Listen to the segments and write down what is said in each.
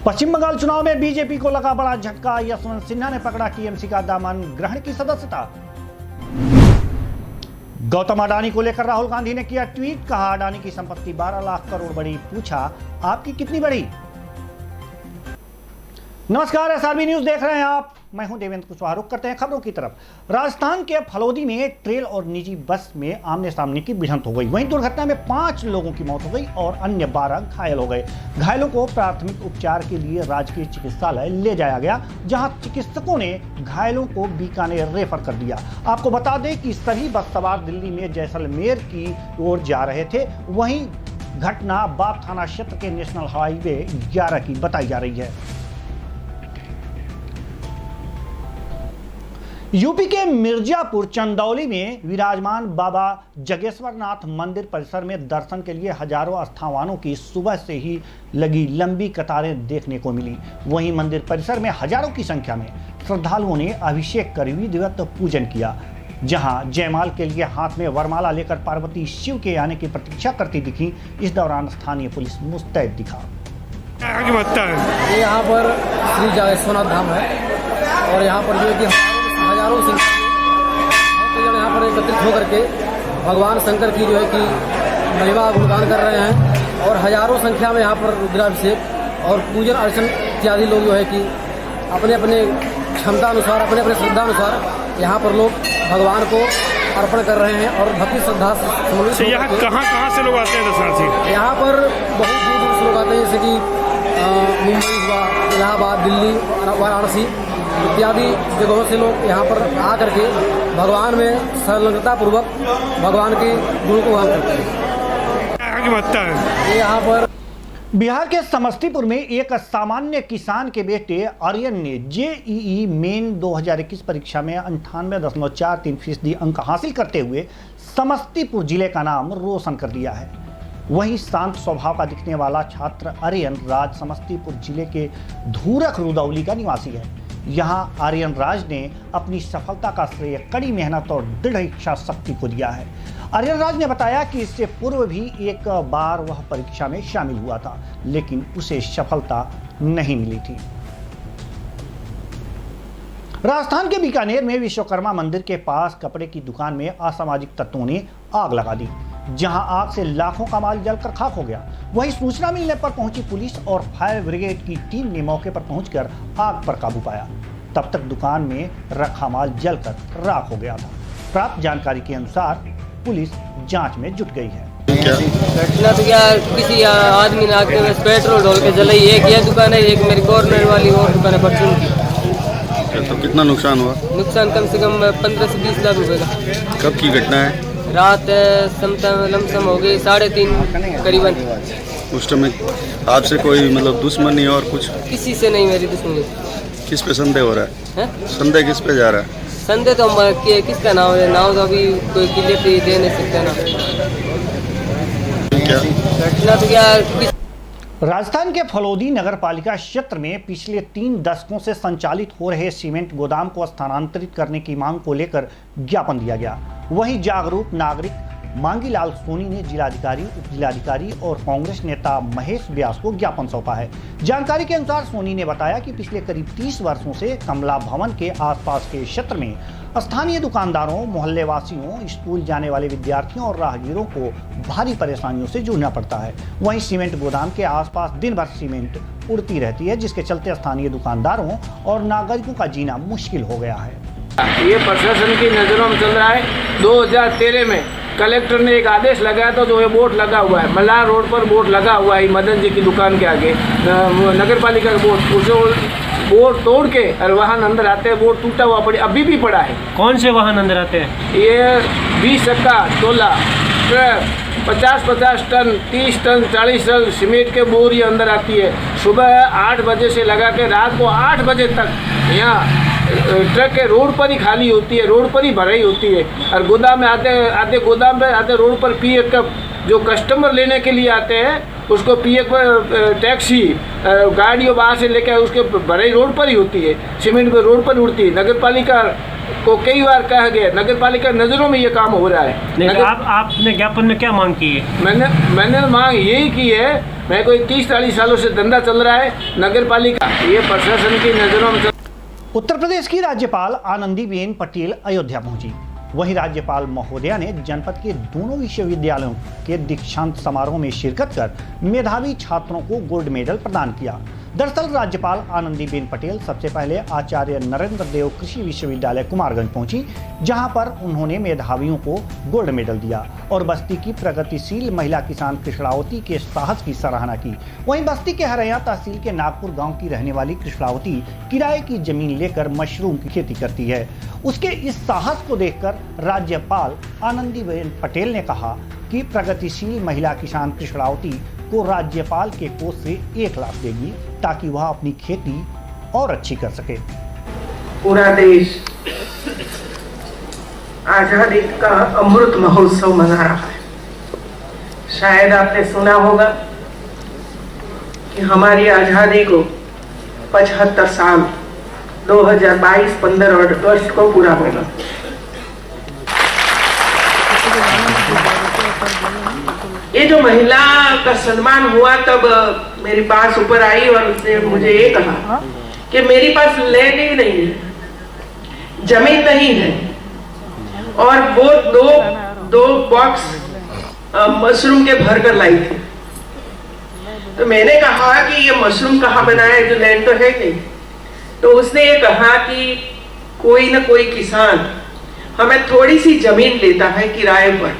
पश्चिम बंगाल चुनाव में बीजेपी को लगा बड़ा झटका। यशवंत सिन्हा ने पकड़ा टीएमसी का दामन, ग्रहण की सदस्यता। गौतम अडानी को लेकर राहुल गांधी ने किया ट्वीट, कहा अडानी की संपत्ति 12 लाख करोड़ बढ़ी, पूछा आपकी कितनी बढ़ी। नमस्कार, एसआरबी न्यूज देख रहे हैं आप, मैं हूं देवेंद्र कुशवाहा। रुक करते हैं खबरों की तरफ। राजस्थान के फलौदी में ट्रेल और निजी बस में आमने सामने की भिड़ंत हो गई। वहीं दुर्घटना में 5 लोगों की मौत हो गई और अन्य 12 घायल हो गए। घायलों को प्राथमिक उपचार के लिए राजकीय चिकित्सालय ले जाया गया, जहां चिकित्सकों ने घायलों को बीकानेर रेफर कर दिया। आपको बता दें कि सभी बस सवार दिल्ली में जैसलमेर की ओर जा रहे थे। वहीं घटना बाप थाना क्षेत्र के नेशनल हाईवे 11 की बताई जा रही है। यूपी के मिर्जापुर चंदौली में विराजमान बाबा जगेश्वरनाथ मंदिर परिसर में दर्शन के लिए हजारों आस्थावानों की सुबह से ही लगी लंबी कतारें देखने को मिली। वहीं मंदिर परिसर में हजारों की संख्या में श्रद्धालुओं ने अभिषेक कर विधिवत पूजन किया। जहां जयमाल के लिए हाथ में वरमाला लेकर पार्वती शिव के आने की प्रतीक्षा करती दिखी। इस दौरान स्थानीय पुलिस मुस्तैद दिखा। यहाँ पर श्री जगेश्वरनाथ धाम है और यहाँ पर जो है कि हजारों संख्या यहाँ पर एकत्रित होकर के भगवान शंकर की जो है कि महिमा गुणगान कर रहे हैं और हजारों संख्या में यहाँ पर रुद्राभिषेक और पूजन अर्चन इत्यादि लोग जो है कि अपने अपने क्षमता अनुसार, अपने अपने श्रद्धा अनुसार यहाँ पर लोग भगवान को अर्पण कर रहे हैं और भक्ति श्रद्धा से यहाँ कहाँ से लोग आते हैं दर्शनार्थी? यहाँ पर बहुत दूर दूर से लोग आते हैं, जैसे कि मुंबई हुआ, इलाहाबाद, दिल्ली, वाराणसी इत्यादि जगहों से लोग यहाँ पर आकर के भगवान में संलग्नता पूर्वक भगवान के गुरु को गान करते हैं। यहाँ पर बिहार के समस्तीपुर में एक सामान्य किसान के बेटे आर्यन ने जेईई मेन 2021 परीक्षा में 98.43% अंक हासिल करते हुए समस्तीपुर जिले का नाम रोशन कर दिया है। वहीं शांत स्वभाव का दिखने वाला छात्र आर्यन राज समस्तीपुर जिले के धूरख रुदौली का निवासी है। यहां आर्यन राज ने अपनी सफलता का श्रेय कड़ी मेहनत और दृढ़ इच्छा शक्ति को दिया है। आर्यन राज ने बताया कि इससे पूर्व भी एक बार वह परीक्षा में शामिल हुआ था, लेकिन उसे सफलता नहीं मिली थी। राजस्थान के बीकानेर में विश्वकर्मा मंदिर के पास कपड़े की दुकान में असामाजिक तत्वों ने आग लगा दी, जहां आग से लाखों का माल जलकर खाक हो गया। वहीं सूचना मिलने पर पहुंची पुलिस और फायर ब्रिगेड की टीम ने मौके पर पहुंचकर आग पर काबू पाया। तब तक दुकान में रखा माल जलकर राख हो गया था। प्राप्त जानकारी के अनुसार पुलिस जांच में जुट गई है। घटना तो क्या, किसी आदमी ने आके बस पेट्रोल ढोल के जलाई। एक ये दुकान है, एक मेरी कॉर्नर वाली और दुकान है परचून की। तो कितना नुकसान हुआ? नुकसान कम से कम 15 से 20 लाख रुपए का। कब की घटना है? रात लमसम हो गई 3:30 करीबन। उस समय आपसे कोई मतलब दुश्मनी और कुछ? किसी से नहीं मेरी दुश्मनी। किस पे संदेह हो रहा है? संदेह किस पे जा रहा है? संदेह तो किसका नाम है, नाम तो अभी कोई क्लियर दे नहीं सकता ना। क्या घटना तो क्या, राजस्थान के फलौदी नगर पालिका क्षेत्र में पिछले 3 दशकों से संचालित हो रहे सीमेंट गोदाम को स्थानांतरित करने की मांग को लेकर ज्ञापन दिया गया। वहीं जागरूक नागरिक मांगीलाल सोनी ने जिलाधिकारी, उप जिलाधिकारी और कांग्रेस नेता महेश व्यास को ज्ञापन सौंपा है। जानकारी के अनुसार सोनी ने बताया कि पिछले करीब 30 वर्षों से कमला भवन के आसपास के क्षेत्र में स्थानीय दुकानदारों, मोहल्ले वासियों, स्कूल जाने वाले विद्यार्थियों और राहगीरों को भारी परेशानियों से जूझना पड़ता है। वहीं सीमेंट गोदाम के आसपास दिन भर सीमेंट उड़ती रहती है, जिसके चलते स्थानीय दुकानदारों और नागरिकों का जीना मुश्किल हो गया है। ये प्रशासन की नज़रों में चल रहा है। 2013 में कलेक्टर ने एक आदेश लगाया था, जो ये बोर्ड लगा हुआ है, मल्लार रोड पर बोर्ड लगा हुआ है मदन जी की दुकान के आगे, नगर पालिका का बोर्ड, उसे बोर्ड तोड़ के और वाहन अंदर आते हैं। बोर्ड टूटा हुआ अभी भी पड़ा है। कौन से वाहन अंदर आते हैं? ये 20 चक्का टोला truck 50-50 ton, 30 ton, 40 ton cement के बोरी अंदर आती है। सुबह 8 बजे से लगा के रात को 8 बजे तक यहाँ ट्रक के रोड पर ही खाली होती है, रोड पर ही भराई होती है। और गोदाम में आते गोदाम में आते रोड पर पीएफ का जो कस्टमर लेने के लिए आते हैं, उसको पीएफ टैक्सी गाड़ियों वहाँ से लेकर उसके भराई रोड पर ही होती है। सीमेंट पर रोड पर उड़ती है। नगर पालिका को कई बार कहा गया, नगर पालिका नज़रों में ये काम हो रहा है। नहीं, आपने ज्ञापन में क्या मांग की है? मैंने मांग यही की है, मैं कोई 30-40 सालों से धंधा चल रहा है, नगर पालिका ये प्रशासन की नज़रों में। उत्तर प्रदेश की राज्यपाल आनंदीबेन पटेल अयोध्या पहुंची। वहीं राज्यपाल महोदया ने जनपद के दोनों विश्वविद्यालयों के दीक्षांत समारोह में शिरकत कर मेधावी छात्रों को गोल्ड मेडल प्रदान किया। दरअसल राज्यपाल आनंदीबेन पटेल सबसे पहले आचार्य नरेंद्र देव कृषि विश्वविद्यालय कुमारगंज पहुंची, जहां पर उन्होंने मेधावियों को गोल्ड मेडल दिया और बस्ती की प्रगतिशील महिला किसान कृष्णावती के साहस की सराहना की। वहीं बस्ती के हरैया तहसील के नागपुर गांव की रहने वाली कृष्णावती किराए की जमीन लेकर मशरूम की खेती करती है। उसके इस साहस को देखकर राज्यपाल आनंदीबेन पटेल ने कहा कि प्रगतिशील महिला किसान कृष्णावती को राज्यपाल के कोष से 1 लाख देगी ताकि वह अपनी खेती और अच्छी कर सके। पूरा देश आजादी का अमृत महोत्सव मना रहा है। शायद आपने सुना होगा कि हमारी आजादी को 75 साल 2022 15 अगस्त को पूरा होगा। ये जो महिला का सम्मान हुआ तब मेरे पास ऊपर आई और उसने मुझे ये कहा कि मेरे पास लैंड ही नहीं है, जमीन नहीं है, और वो दो बॉक्स मशरूम के भर कर लाई थी। तो मैंने कहा कि ये मशरूम कहाँ बनाया है, जो लैंड तो है नहीं। तो उसने ये कहा कि कोई ना कोई किसान हमें थोड़ी सी जमीन लेता है किराए पर,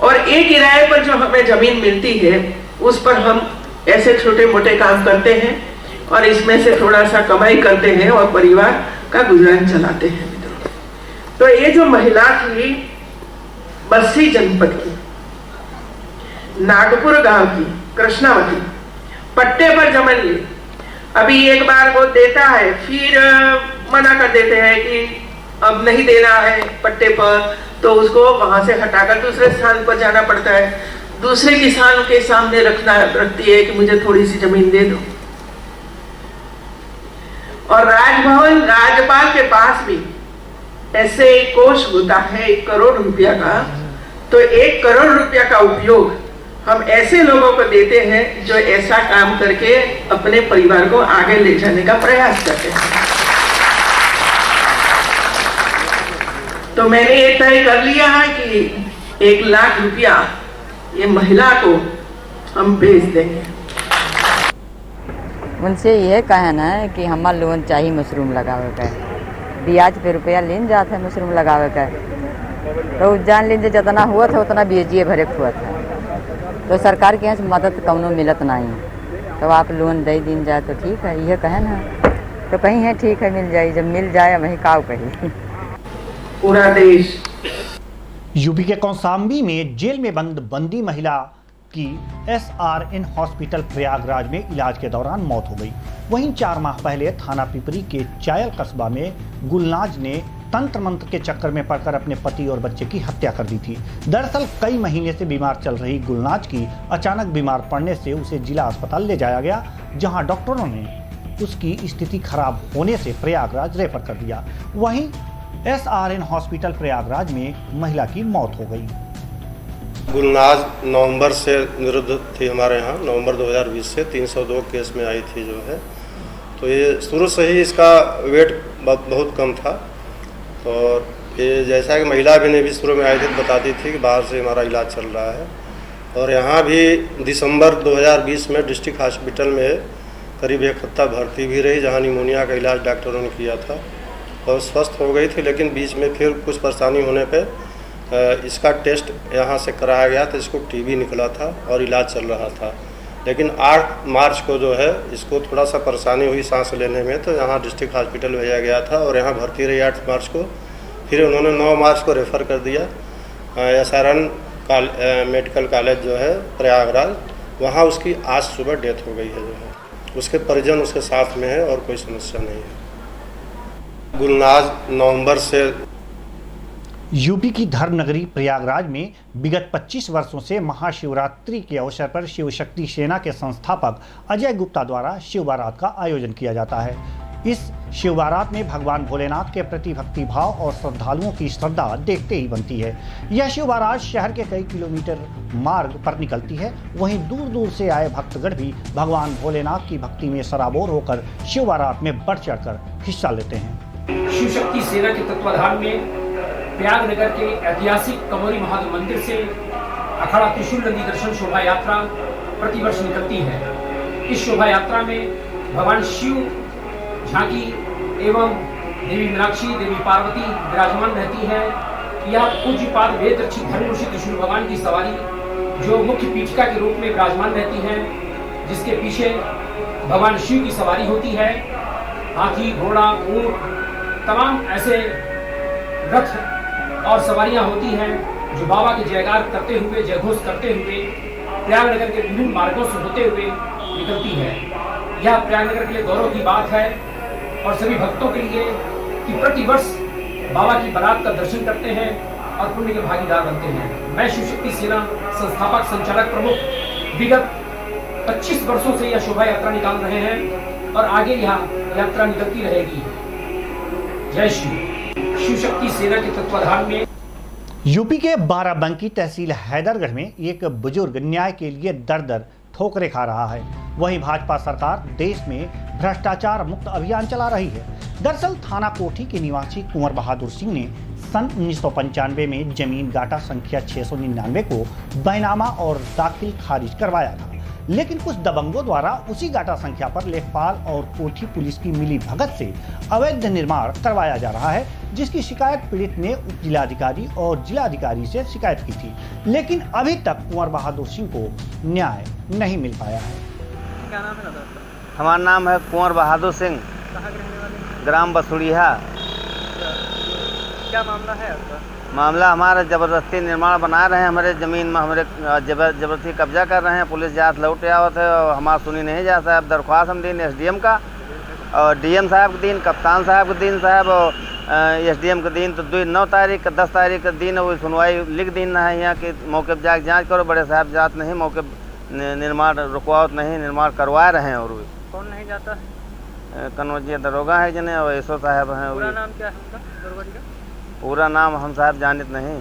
और एक किराए पर जो हमें जमीन मिलती है उस पर हम ऐसे छोटे मोटे काम करते हैं और इसमें से थोड़ा सा कमाई करते हैं और परिवार का गुजारा चलाते हैं। तो ये जो महिला थी बस्ती जनपद की नागपुर गांव की कृष्णावती, पट्टे पर जमीन ली। अभी एक बार वो देता है, फिर मना कर देते हैं कि अब नहीं देना है पट्टे पर, तो उसको वहां से हटाकर दूसरे स्थान पर जाना पड़ता है। दूसरे किसान के सामने रखती है कि मुझे थोड़ी सी जमीन दे दो। और राजभवन राज्यपाल के पास भी ऐसे एक कोष होता है 1 करोड़ रुपया का, तो 1 करोड़ रुपया का उपयोग हम ऐसे लोगों को देते हैं जो ऐसा काम करके अपने परिवार को आगे ले जाने का प्रयास करते हैं। तो मैंने ये तय कर लिया है कि 1 लाख रुपया ये महिला को हम भेज देंगे। उनसे यह कहना है कि हमारा लोन चाहिए मशरूम लगावे का, ब्याज पे रुपया लेन जाता है मशरूम लगावे का, तो जान लीजिए जितना हुआ था उतना बीजिए भरे हुआ था। तो सरकार के यहाँ से मदद कौनो मिलत नहीं, तो आप लोन दे दिन जाए तो ठीक है, यह कहना है। तो कहीं है ठीक है मिल जाए, जब मिल जाए वहीं काव कही। पूरा देश। यूपी के कौशाम्बी में जेल में बंद बंदी महिला की SRN हॉस्पिटल प्रयागराज में इलाज के दौरान मौत हो गई। वहीं 4 माह पहले थाना पिपरी के चायल कस्बा में गुलनाज ने तंत्र मंत्र के चक्कर में पड़कर अपने पति और बच्चे की हत्या कर दी थी। दरअसल कई महीने से बीमार चल रही गुलनाज की अचानक बीमार पड़ने से उसे जिला अस्पताल ले जाया गया, जहां डॉक्टरों ने उसकी स्थिति खराब होने से प्रयागराज रेफर कर दिया। वहीं SRN हॉस्पिटल प्रयागराज में महिला की मौत हो गई। गुलनाज नवंबर से निरुद्ध थी हमारे यहाँ, नवंबर 2020 से 302 केस में आई थी जो है। तो ये शुरू से ही इसका वेट बहुत कम था, और ये जैसा कि महिला भी शुरू में आई थी बताती थी कि बाहर से हमारा इलाज चल रहा है। और यहाँ भी दिसंबर 2020 में डिस्ट्रिक्ट हॉस्पिटल में करीब 1 हफ्ता भर्ती भी रही, जहाँ निमोनिया का इलाज डॉक्टरों ने किया था और स्वस्थ हो गई थी। लेकिन बीच में फिर कुछ परेशानी होने पे इसका टेस्ट यहाँ से कराया गया था, इसको टीबी निकला था और इलाज चल रहा था। लेकिन 8 मार्च को जो है इसको थोड़ा सा परेशानी हुई सांस लेने में, तो यहाँ डिस्ट्रिक्ट हॉस्पिटल भेजा गया था और यहाँ भर्ती रही 8 मार्च को। फिर उन्होंने 9 मार्च को रेफ़र कर दिया SRN मेडिकल कॉलेज जो है प्रयागराज, वहाँ उसकी आज सुबह डेथ हो गई है जो है। उसके परिजन उसके साथ में है और कोई समस्या नहीं है। गुलनाज नवंबर से यूपी की धर्मनगरी प्रयागराज में विगत 25 वर्षों से महाशिवरात्रि के अवसर पर शिव शक्ति सेना के संस्थापक अजय गुप्ता द्वारा शिव बारात का आयोजन किया जाता है। इस शिव बारात में भगवान भोलेनाथ के प्रति भक्ति भाव और श्रद्धालुओं की श्रद्धा देखते ही बनती है। यह शिव बारात शहर के कई किलोमीटर मार्ग पर निकलती है। वहीं दूर दूर से आए भक्तगण भी भगवान भोलेनाथ की भक्ति में सराबोर होकर शिव बारात में बढ़ चढ़कर हिस्सा लेते हैं। शिव शक्ति सेना के तत्वाधान में प्रयागनगर के ऐतिहासिक कंवरी महादेव मंदिर से अखाड़ा त्रिशूल नदी दर्शन शोभा यात्रा प्रतिवर्ष निकलती है। इस शोभा यात्रा में भगवान शिव झांकी एवं देवी मीनाक्षी, देवी पार्वती विराजमान रहती है। यह पूज्यपाद वेद रक्षित धर्म ऋषि त्रिशूल भगवान की सवारी जो मुख्य पीठिका के रूप में विराजमान रहती है, जिसके पीछे भगवान शिव की सवारी होती है। हाथी, घोड़ा, ऊंट, तमाम ऐसे रथ और सवारियां होती हैं जो बाबा के जयगार करते हुए, जयघोष करते हुए प्रयागनगर के विभिन्न मार्गों से होते हुए निकलती है। यह प्रयागनगर के लिए गौरव की बात है और सभी भक्तों के लिए कि प्रतिवर्ष बाबा की बारात का दर्शन करते हैं और पुण्य के भागीदार बनते हैं। मैं शिव शक्ति सेना संस्थापक संचालक प्रमुख विगत 25 वर्षों से यह शोभा यात्रा निकाल रहे हैं और आगे यह यात्रा निकलती रहेगी। जय शिव। शिव शक्ति सेना के तत्वाधान में यूपी के बाराबंकी तहसील हैदरगढ़ में एक बुजुर्ग न्याय के लिए दर दर ठोकरें खा रहा है। वहीं भाजपा सरकार देश में भ्रष्टाचार मुक्त अभियान चला रही है। दरअसल थाना कोठी के निवासी कुंवर बहादुर सिंह ने सन 1995 में जमीन गाटा संख्या 699 को बैनामा और दाखिल खारिज करवाया था, लेकिन कुछ दबंगों द्वारा उसी गाटा संख्या पर लेखपाल और कोठी पुलिस की मिली भगत से अवैध निर्माण करवाया जा रहा है, जिसकी शिकायत पीड़ित ने उप जिलाधिकारी और जिलाधिकारी से शिकायत की थी, लेकिन अभी तक कुंवर बहादुर सिंह को न्याय नहीं मिल पाया है। क्या नाम है? हमारा नाम है कुंवर बहादुर सिंह, कहाँ के रहने वाले? ग्राम बसुड़िया। क्या मामला है आपका? मामला हमारा जबरदस्ती निर्माण बना रहे हैं, हमारे ज़मीन में हमारे जबरदस्ती कब्जा कर रहे हैं। पुलिस जात लौट आवत है और हमारा सुनी नहीं जा साहब। दरख्वास्त हम दिन एसडीएम का और डीएम साहब के दिन, कप्तान साहब के दिन साहब और एसडीएम के दिन तो 9 तारीख का 10 तारीख का दिन वो सुनवाई लिख दिन है यहाँ के मौके पर जाकर जाँच करो। बड़े साहब जात नहीं, मौके निर्माण रुकवावत नहीं, निर्माण करवा रहे हैं। और कौन नहीं जाता है? कन्वजिया दरोगा है जने और एसओ साहब हैं। पूरा नाम क्या है उनका, दरोगा जी का? पूरा नाम हम साहब जानते नहीं।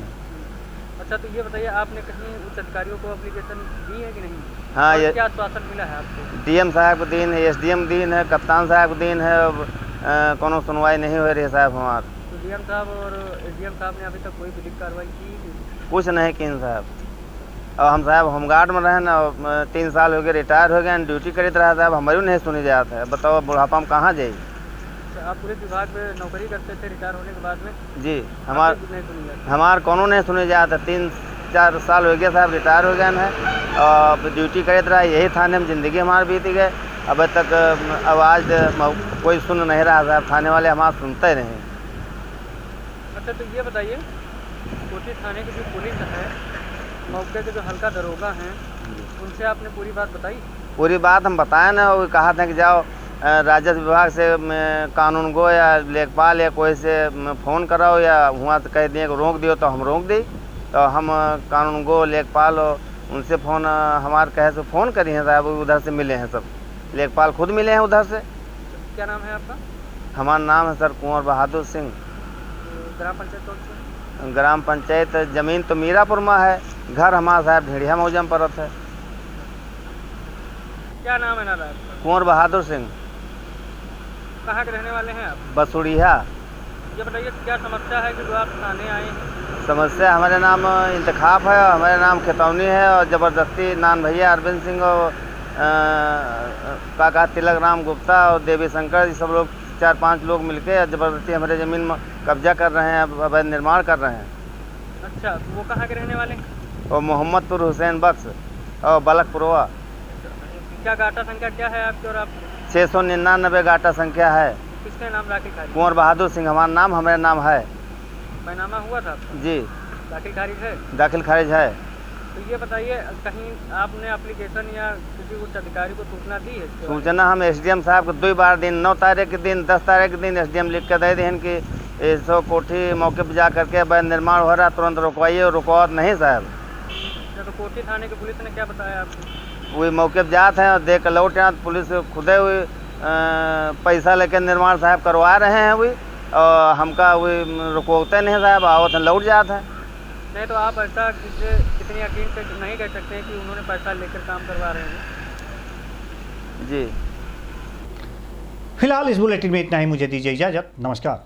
अच्छा, तो ये बताइए आपने कहीं उच्च अधिकारियों को एप्लीकेशन दी है कि नहीं? हाँ, ये क्या आश्वासन मिला है आपको? डीएम साहब के दिन है, एसडीएम दिन है, कप्तान साहब के दिन है, कोनो सुनवाई नहीं हो रही है साहब हमार। तो डीएम साहब और एसडीएम साहब ने अभी तक कोई विधिक कार्रवाई की? कुछ नहीं की साहब। और हम साहब होमगार्ड में रहे ना, 3 साल हो गए, रिटायर हो गए, ड्यूटी करते रहा साहब, हमारी नहीं सुनी जाता है। बताओ बुढ़ापा में कहाँ जाए? आप पुलिस विभाग में नौकरी करते थे रिटायर होने के बाद में? जी, हमार कोनो नहीं सुनी जाता। 3-4 साल हो गया साहब, रिटायर हो गए हैं और ड्यूटी करते रहा, यही थाने में ज़िंदगी हमारी बीत गए। अब तक आवाज़ कोई सुन नहीं रहा साहब, थाने वाले हमारा सुनते नहीं। अच्छा, तो ये बताइए कोठी थाने की जो पुलिस है, मौके के जो हल्का दरोगा हैं, उनसे आपने पूरी बात बताई? पूरी बात हम बताए ना, वो कहा था कि जाओ राजस्व विभाग से कानून गो या लेखपाल या कोई से फ़ोन कराओ या वहाँ से कह दिए कि रोक दियो, तो हम रोक दी। तो हम कानून गो लेखपाल उनसे फ़ोन हमारे कहे से फ़ोन करी हैं साहब, उधर से मिले हैं सब, लेखपाल खुद मिले हैं उधर से। क्या नाम है आपका? हमारा नाम है सर कुंवर बहादुर सिंह। ग्राम पंचायत कौन सी? ग्राम पंचायत ज़मीन तो मीरापुर में है, घर हमारा साहब भेड़िया मौजा में पड़त है। क्या नाम है नाला आपका? कुंवर बहादुर सिंह। कहाँ के रहने वाले हैं आप? बसुड़िया। ये बताइए क्या समस्या है कि जो आप थाने आए हैं? समस्या हमारे नाम इंतखाब है और हमारे नाम खेतौनी है और ज़बरदस्ती नान भैया अरविंद सिंह और काका तिलक राम गुप्ता और देवी शंकर, ये सब लोग 4-5 लोग मिलके ज़बरदस्ती हमारे ज़मीन में कब्जा कर रहे हैं, अवैध निर्माण कर रहे हैं। अच्छा, तो वो कहाँ के रहने वाले हैं? और मोहम्मदपुर हुसैन बख्श और बलकपुरवा। क्या गाटा संख्या क्या है आपकी और आप? 699 गाटा संख्या है। किसके नाम दाखिल खारिज? कुंवर बहादुर सिंह हमारा नाम, हमारा नाम है। बैनामा हुआ था आपका? जी। दाखिल खारिज है? दाखिल खारिज है। तो ये बताइए कहीं आपने एप्लीकेशन या किसी उच्च अधिकारी को सूचना दी है? सूचना हम एसडीएम साहब को 2 बार दिन, 9 तारीख के दिन, 10 तारीख के दिन एसडीएम लिख कर दे दें कि 100 कोठी मौके पर जा करके अवैध निर्माण हो रहा, तुरंत रुकवाइए, और रुकवावत नहीं साहब। तो कोठी थाने की पुलिस ने क्या बताया आपको? वही मौके पर जाते हैं और देख कर लौट आते, पुलिस खुदे हुई पैसा लेकर निर्माण साहब करवा रहे हैं वही, और हमका वही रुकवाते नहीं साहब, आवत हैं लौट जाते हैं। नहीं तो आप ऐसा कितनी यकीन से नहीं कह सकते हैं कि उन्होंने पैसा लेकर काम करवा रहे हैं? जी फिलहाल इस बुलेटिन में इतना ही, मुझे दीजिए इजाजत, नमस्कार।